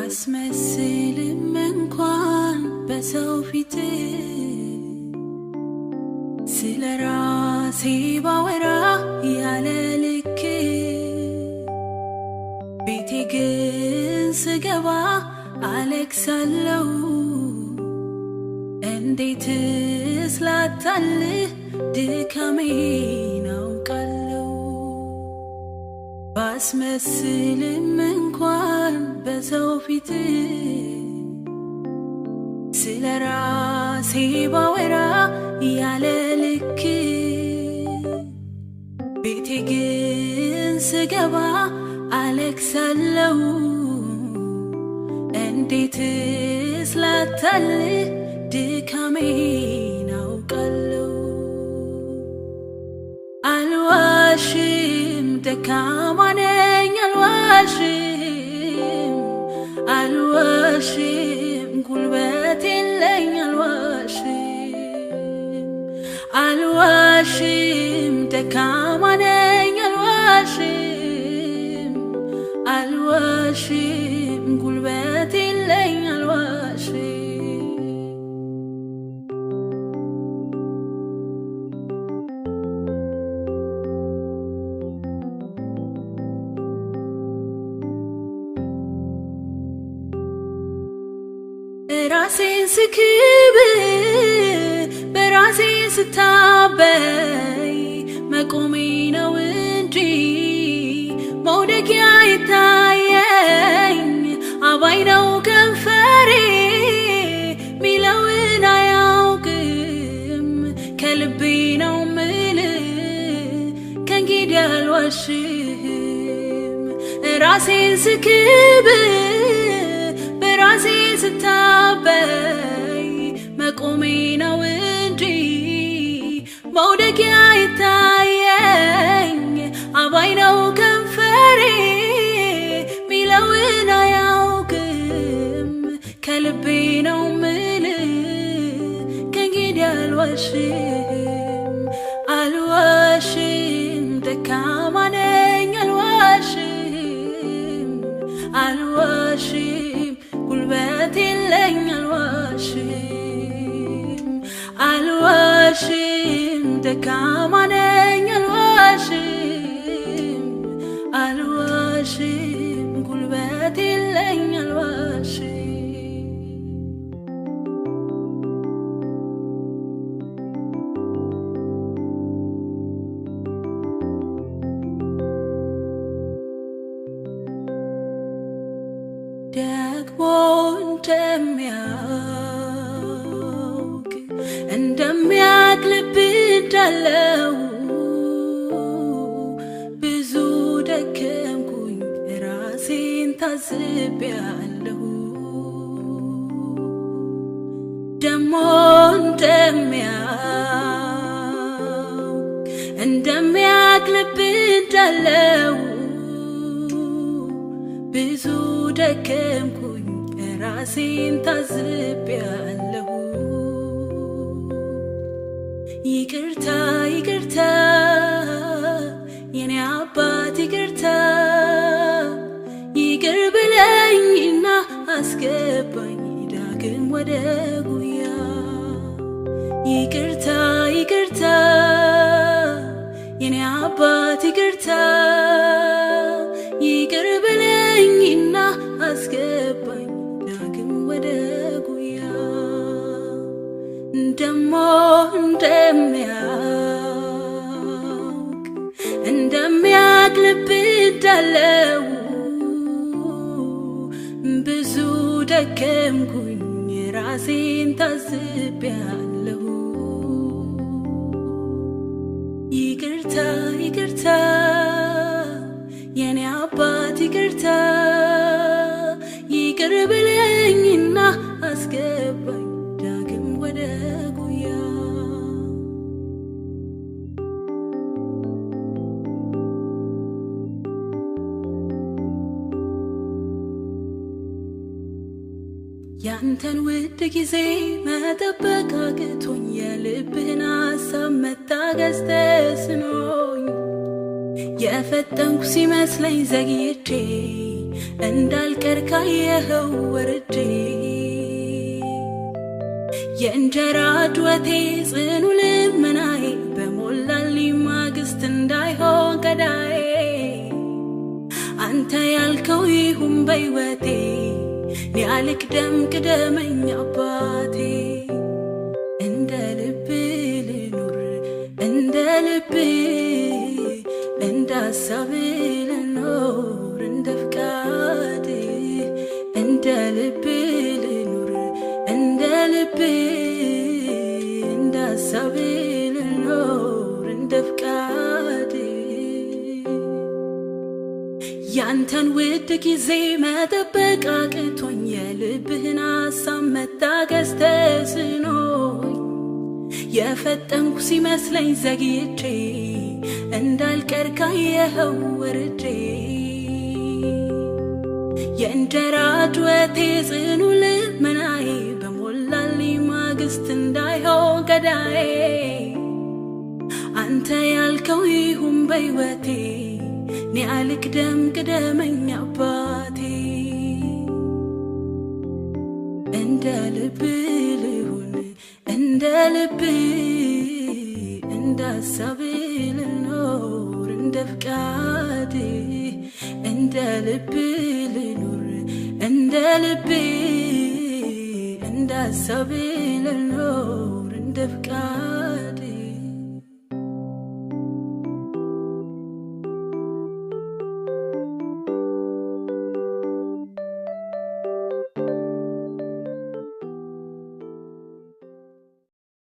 ባስመስልም እንኳን በሰው ፊት ስለራሴ ባወራ ያለ ልክ ቤቴ ግን ስገባ አለቅሳለሁ። እንዴትስ ላታልህ ድካሜን አውቃለሁ። ባስመስልም እንኳን በሰው ፊት ስለራሴ ባወራ ያለ ልክ ቤቴ ግን ስገባ አለቅሳለሁ። እንዴትስ ላታልህ ድካሜን አውቃለሁ። አልዋሽም ደካማ ነኝ አልዋሽም አልዋሽም ጉልበት የለኝ አልዋሽም ደካማ ነኝ አልዋሽም ጉልበት የለኝ አልዋሽም። ራሴን ስክብ በራሴ ስታበይ መቆሜ ነው እንጂ መውደቂያ ይታየኝ አባይ ነው ከንፈሬ ሚለውን አያውቅም ከልቤ ነው ምልህ ከእንግዲህ አልዋሽም። ራሴን ስክብ በራሴ ስታበይ መቆሜ ነው እንጂ መውደቂያ ይታየኝ አባይ ነው ከንፈሬ ሚለውን አያውቅም ከልቤ ነው ምልህ ከእንግዲህ አልዋሽም አልዋሽም ደካማ ነኝ አልዋሽም አልዋሽም ጉልበት የለኝ አልዋሽም ደካማ ነኝ አልዋሽም ጉልበት የለኝ አልዋሽም። ደግሞ እንደሚያውቅ ልብ እንዳለው ብዙ ደከምኩኝ ራሴን ታዝቤያለሁ። ደግሞ እንደሚያውቅ ልብ እንዳለው ብዙ ደከምኩኝ ራሴን ታዝቤያለሁ። ይቅርታ ይቅርታ የኔ አባት ይቅርታ ይቅር ብለኝና አስገባኝ ዳግም ወደ ጉያ። ይቅርታ ይቅርታ የኔ አባት ይቅርታ ይቅር ብለኝና አስገባኝ ዳግም ወደ ጉያ። ደሞ እንደሚያውቅ ልብ እንዳለው ብዙ ደከምኩኝ ራሴን ታዝቤያለሁ። ይቅርታ ይቅርታ የኔ አባት ይቅርታ ይቅር ብለኝና አስገባኝ ዳግም ወደ ጉያ። ያንተን ውድ ጊዜ መጠበቅ አቅቶኝ የልብህን ሀሳብ መታገስ ተስኖኝ የፈጠንኩ ሲመስለኝ ዘግይቼ እንዳልቀር ካየኸው ወርጄ የእንጀራ ጩኸቴ ጽኑ ልመናዬ በሞላልኝ ማግስት እንዳይሆን ገዳዬ አንተ ያልከው ይሁን በሕይወቴ እኔ አልቅደም ቅደመኝ አባቴ እንደ ልብ ልኑር እንደ ልብ እንደ ሐሳብ ልኖር እንደ ፍቃድ እንደ ልብ ልኑር እንደ ልብ እንደ ሐሳብ ልኖር እንደ ፍቃድ ያንተን ውድ ጊዜ መጠበቅ አቅቶኝ የልብህን ሐሳብ መታገስ ተስኖኝ የፈጠንኩ ሲመስለኝ ዘግይቼ እንዳልቀር ካየኸው ወርጄ የእንጀራ ጩኸቴ ጽኑ ልመናዬ በሞላልኝ ማግስት እንዳይሆን ገዳዬ አንተ ያልከው ይሁን በሕይወቴ እኔ አልቅደም ቅደመኝ አባቴ እንደ ልብ ልሁን እንደ ልብ እንደ ሐሳብ ልኖር እንደ ፍቃድ እንደ ልብ ልኑር እንደ ልብ እንደ ሐሳብ ልኖር እንደ ፍቃድ